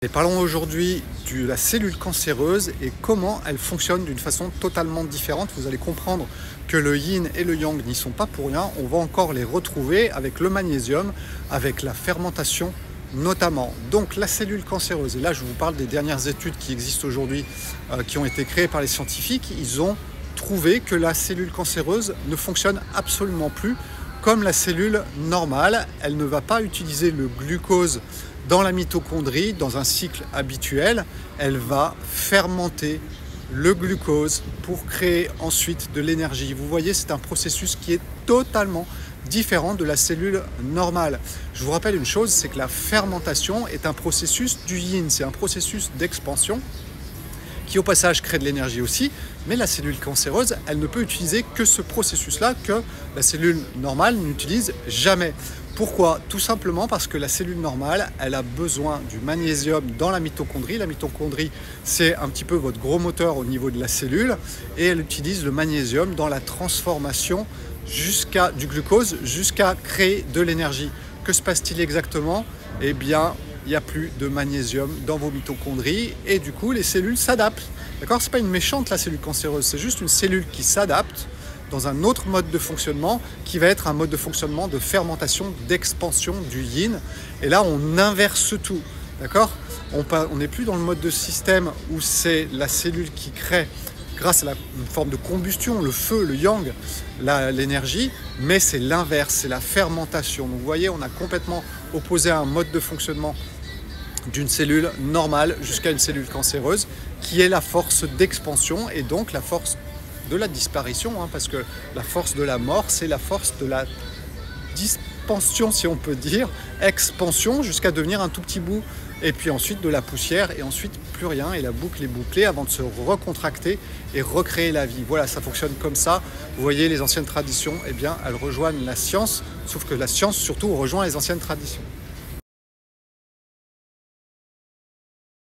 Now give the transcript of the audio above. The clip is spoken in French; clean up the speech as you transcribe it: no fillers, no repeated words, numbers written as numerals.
Et parlons aujourd'hui de la cellule cancéreuse et comment elle fonctionne d'une façon totalement différente. Vous allez comprendre que le yin et le yang n'y sont pas pour rien. On va encore les retrouver avec le magnésium, avec la fermentation notamment. Donc la cellule cancéreuse, et là je vous parle des dernières études qui existent aujourd'hui, qui ont été créées par les scientifiques. Ils ont trouvé que la cellule cancéreuse ne fonctionne absolument plus comme la cellule normale. Elle ne va pas utiliser le glucose dans la mitochondrie, dans un cycle habituel. Elle va fermenter le glucose pour créer ensuite de l'énergie. Vous voyez, c'est un processus qui est totalement différent de la cellule normale. Je vous rappelle une chose, c'est que la fermentation est un processus du yin, c'est un processus d'expansion qui au passage crée de l'énergie aussi, mais la cellule cancéreuse, elle ne peut utiliser que ce processus-là que la cellule normale n'utilise jamais. Pourquoi? Tout simplement parce que la cellule normale, elle a besoin du magnésium dans la mitochondrie. La mitochondrie, c'est un petit peu votre gros moteur au niveau de la cellule et elle utilise le magnésium dans la transformation du glucose jusqu'à créer de l'énergie. Que se passe-t-il exactement? Eh bien, il n'y a plus de magnésium dans vos mitochondries et du coup, les cellules s'adaptent. D'accord? Ce n'est pas une méchante la cellule cancéreuse, c'est juste une cellule qui s'adapte dans un autre mode de fonctionnement qui va être un mode de fonctionnement de fermentation, d'expansion du yin. Et là, on inverse tout. D'accord? On n'est plus dans le mode de système où c'est la cellule qui crée, grâce à une forme de combustion, le feu, le yang, l'énergie, mais c'est l'inverse, c'est la fermentation. Donc vous voyez, on a complètement opposé un mode de fonctionnement d'une cellule normale jusqu'à une cellule cancéreuse qui est la force d'expansion et donc la force de la disparition, parce que la force de la mort, c'est la force de la dispension, si on peut dire, expansion jusqu'à devenir un tout petit bout, et puis ensuite de la poussière, et ensuite plus rien, et la boucle est bouclée avant de se recontracter et recréer la vie. Voilà, ça fonctionne comme ça. Vous voyez, les anciennes traditions, eh bien, elles rejoignent la science, sauf que la science, surtout, rejoint les anciennes traditions.